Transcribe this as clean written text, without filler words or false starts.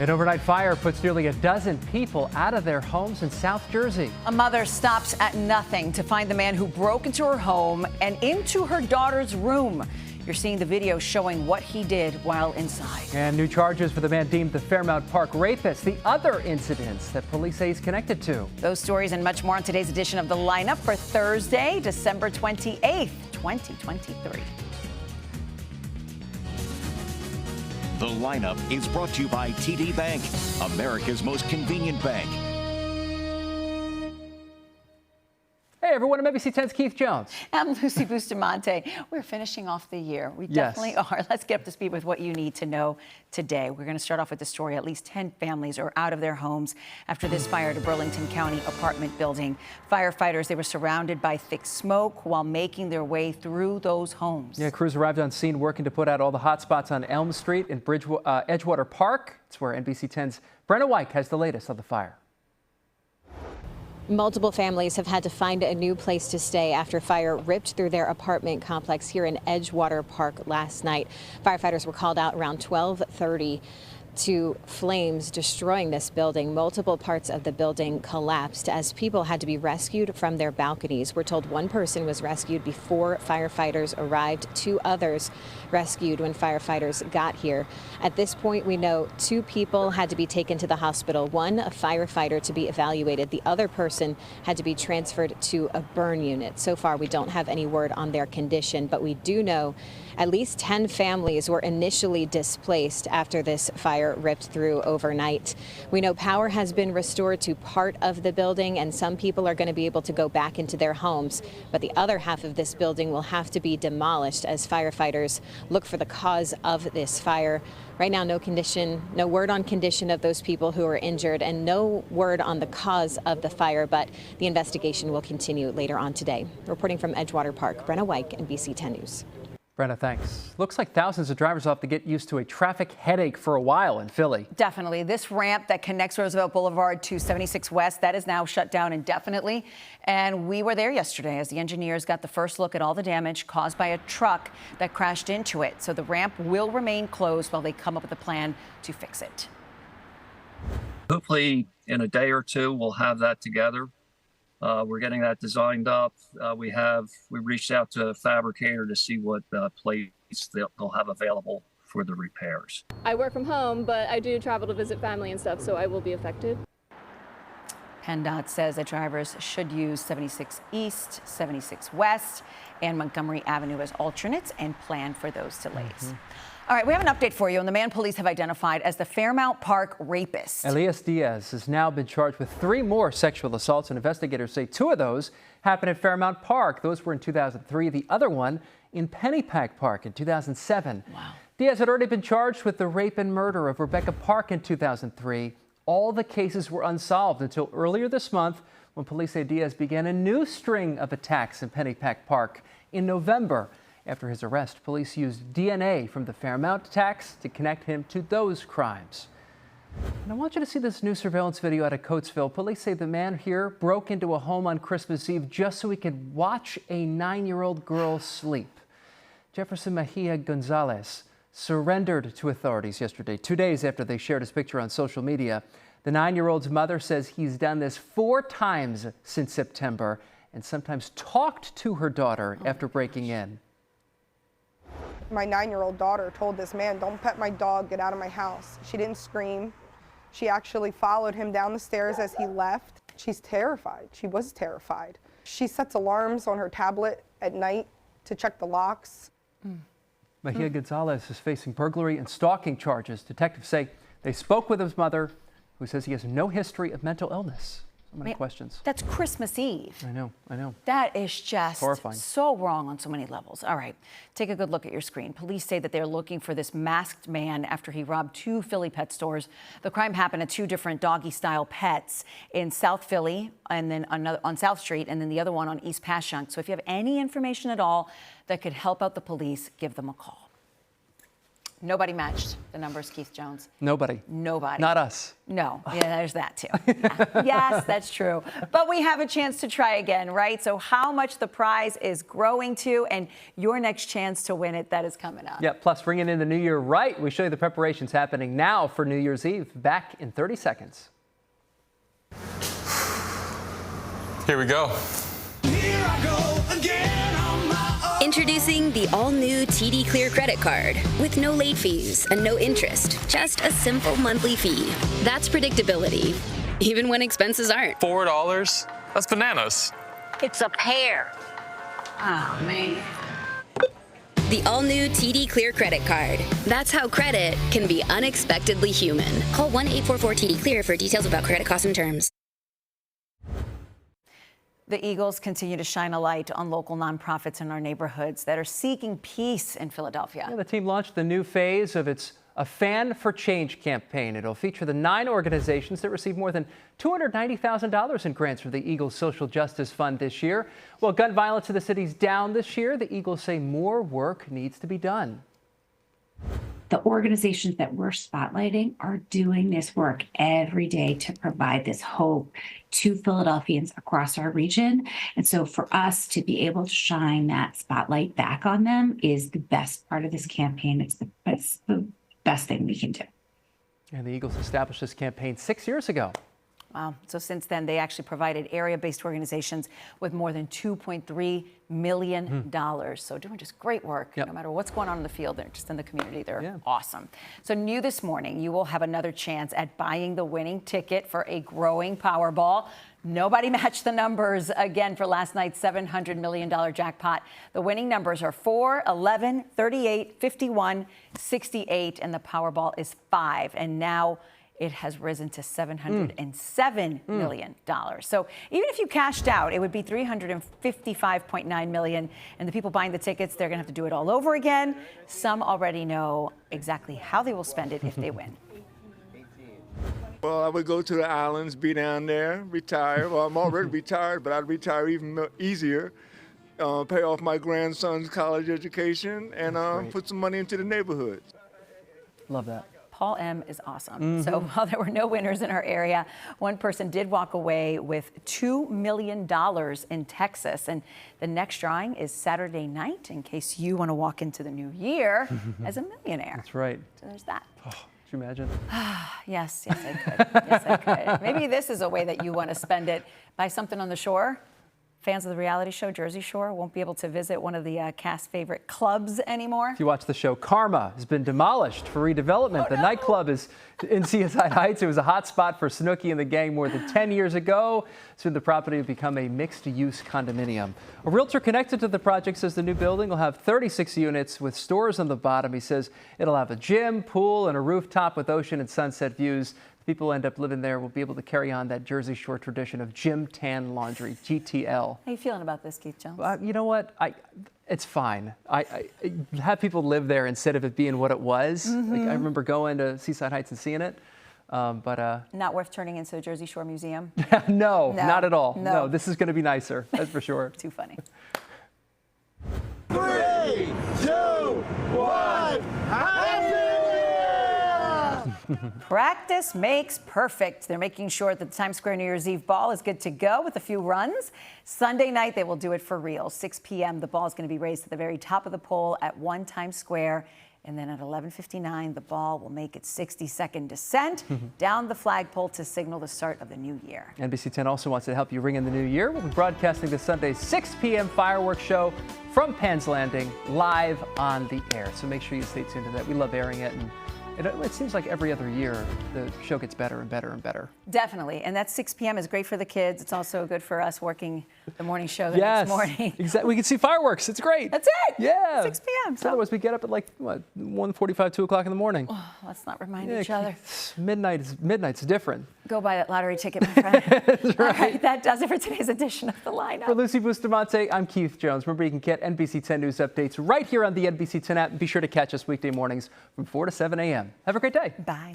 An overnight fire puts nearly a dozen people out of their homes in South Jersey. A mother stops at nothing to find the man who broke into her home and into her daughter's room. You're seeing the video showing what he did while inside. And new charges for the man deemed the Fairmount Park rapist, the other incidents that police say he's connected to. Those stories and much more on today's edition of The Lineup for Thursday, December 28th, 2023. The Lineup is brought to you by TD Bank, America's most convenient bank. Hey everyone, I'm NBC10's Keith Jones. I'm Lucy Bustamante. We're finishing off the year. We definitely are. Let's get up to speed with what you need to know today. We're going to start off with the story. At least 10 families are out of their homes after this fire at a Burlington County apartment building. Firefighters, they were surrounded by thick smoke while making their way through those homes. Yeah, crews arrived on scene working to put out all the hot spots on Elm Street in Edgewater Park. It's where NBC10's Brenna Weick has the latest on the fire. Multiple families have had to find a new place to stay after fire ripped through their apartment complex here in Edgewater Park last night. Firefighters were called out around 12:30 to flames destroying this building. Multiple parts of the building collapsed as people had to be rescued from their balconies. We're told one person was rescued before firefighters arrived, 2 others rescued when firefighters got here. At this point, we know 2 people had to be taken to the hospital, one a firefighter to be evaluated. The other person had to be transferred to a burn unit. So far, we don't have any word on their condition, but we do know at least 10 families were initially displaced after this fire ripped through overnight. We know power has been restored to part of the building and some people are going to be able to go back into their homes, but the other half of this building will have to be demolished as firefighters look for the cause of this fire. Right now, no word on condition of those people who are injured and no word on the cause of the fire, but the investigation will continue later on today. Reporting from Edgewater Park, Brenna Weick, NBC10 News. Brenna, thanks. Looks like thousands of drivers will have to get used to a traffic headache for a while in Philly. Definitely. This ramp that connects Rosevelt Boulevard to 76 West, that is now shut down indefinitely. And we were there yesterday as the engineers got the first look at all the damage caused by a truck that crashed into it. So the ramp will remain closed while they come up with a plan to fix it. Hopefully in a day or two, we'll have that together. We're getting that designed up. We reached out to a fabricator to see what plates they'll have available for the repairs. I work from home, but I do travel to visit family and stuff, so I will be affected. PennDOT says that drivers should use 76 East, 76 West, and Montgomery Avenue as alternates and plan for those delays. All right, we have an update for you on the man police have identified as the Fairmount Park rapist. Elias Diaz has now been charged with 3 more sexual assaults, and investigators say 2 of those happened at Fairmount Park. Those were in 2003. The other one in Pennypack Park in 2007. Wow. Diaz had already been charged with the rape and murder of Rebecca Park in 2003. All the cases were unsolved until earlier this month when police say Diaz began a new string of attacks in Pennypack Park in November. After his arrest, police used DNA from the Fairmount attacks to connect him to those crimes. And I want you to see this new surveillance video out of Coatesville. Police say the man here broke into a home on Christmas Eve just so he could watch a 9-year-old girl sleep. Jefferson Mejia Gonzalez surrendered to authorities yesterday, 2 days after they shared his picture on social media. The 9-year-old's mother says he's done this 4 times since September and sometimes talked to her daughter after breaking in. My 9-year-old daughter told this man, "Don't pet my dog, get out of my house." She didn't scream. She actually followed him down the stairs as he left. She's terrified. She was terrified. She sets alarms on her tablet at night to check the locks. Mejia Gonzalez is facing burglary and stalking charges. Detectives say they spoke with his mother, who says he has no history of mental illness. So many questions. That's Christmas Eve. I know. That is just horrifying. So wrong on so many levels. All right, take a good look at your screen. Police say that they're looking for this masked man after he robbed 2 Philly pet stores. The crime happened at 2 different doggy-style pets in South Philly and then another on South Street and then the other one on East Passyunk. So if you have any information at all that could help out the police, give them a call. Nobody matched the numbers, Keith Jones. Nobody. Nobody. Not us. No. Yeah, there's that too. Yeah. Yes, that's true. But we have a chance to try again, right? So how much the prize is growing to, and your next chance to win it, that is coming up. Yeah, plus bringing in the new year right. We show you the preparations happening now for New Year's Eve. Back in 30 seconds. Here we go. Here I go again on my own. Introducing the all-new TD Clear credit card with no late fees and no interest, just a simple monthly fee. That's predictability, even when expenses aren't. $4? That's bananas. It's a pear. Oh, man. The all-new TD Clear credit card. That's how credit can be unexpectedly human. Call 1-844-TD-CLEAR for details about credit costs and terms. The Eagles continue to shine a light on local nonprofits in our neighborhoods that are seeking peace in Philadelphia. Yeah, the team launched the new phase of its A Fan for Change campaign. It'll feature the 9 organizations that received more than $290,000 in grants from the Eagles Social Justice Fund this year. Well, gun violence in the city's down this year. The Eagles say more work needs to be done. The organizations that we're spotlighting are doing this work every day to provide this hope to Philadelphians across our region. And so for us to be able to shine that spotlight back on them is the best part of this campaign. It's the best thing we can do. And the Eagles established this campaign 6 years ago. Wow. So since then, they actually provided area-based organizations with more than $2.3 million. So doing just great work. Yep. No matter what's going on in the field, they're just in the community. They're awesome. So new this morning, you will have another chance at buying the winning ticket for a growing Powerball. Nobody matched the numbers again for last night's $700 million jackpot. The winning numbers are 4, 11, 38, 51, 68, and the Powerball is 5. And now it has risen to $707 million. So even if you cashed out, it would be $355.9 million. And the people buying the tickets, they're going to have to do it all over again. Some already know exactly how they will spend it if they win. Well, I would go to the islands, be down there, retire. Well, I'm already retired, but I'd retire even easier. Pay off my grandson's college education and put some money into the neighborhood. Love that. Paul M. is awesome. So while there were no winners in our area, one person did walk away with $2 million in Texas. And the next drawing is Saturday night, in case you want to walk into the new year as a millionaire. That's right. So there's that. Oh, could you imagine? Yes, I could. Yes, I could. Maybe this is a way that you want to spend it. Buy something on the shore. Fans of the reality show Jersey Shore won't be able to visit one of the cast's favorite clubs anymore. If you watch the show, Karma has been demolished for redevelopment. The nightclub is in Seaside Heights. It was a hot spot for Snooki and the gang more than 10 years ago. Soon the property will become a mixed-use condominium. A realtor connected to the project says the new building will have 36 units with stores on the bottom. He says it'll have a gym, pool, and a rooftop with ocean and sunset views. People who end up living there will be able to carry on that Jersey Shore tradition of gym tan laundry, GTL. How are you feeling about this, Keith Jones? You know what? It's fine. I have people live there instead of it being what it was. Like, I remember going to Seaside Heights and seeing it. Not worth turning into a Jersey Shore museum? No, not at all. No, this is going to be nicer, that's for sure. Too funny. 3, 2, 1, Happy New Year! Practice makes perfect. They're making sure that the Times Square New Year's Eve ball is good to go with a few runs. Sunday night, they will do it for real. 6 p.m., the ball is going to be raised to the very top of the pole at 1 Times Square. And then at 11:59, the ball will make its 60-second descent down the flagpole to signal the start of the new year. NBC10 also wants to help you ring in the new year. We'll be broadcasting this Sunday's 6 p.m. fireworks show from Penn's Landing live on the air. So make sure you stay tuned to that. We love airing it. And it seems like every other year the show gets better and better and better. Definitely. And that 6 p.m. is great for the kids. It's also good for us working the morning show the next morning. Exactly. We can see fireworks. It's great. That's it. Yeah. 6 p.m. So otherwise we get up at like, what, 1:45, 2 o'clock in the morning. Oh, let's not remind each other. Midnight's different. Go buy that lottery ticket, my friend. That's right. All right, that does it for today's edition of The Lineup. For Lucy Bustamante, I'm Keith Jones. Remember, you can get NBC 10 News updates right here on the NBC 10 app. And be sure to catch us weekday mornings from 4 to 7 a.m. Have a great day. Bye.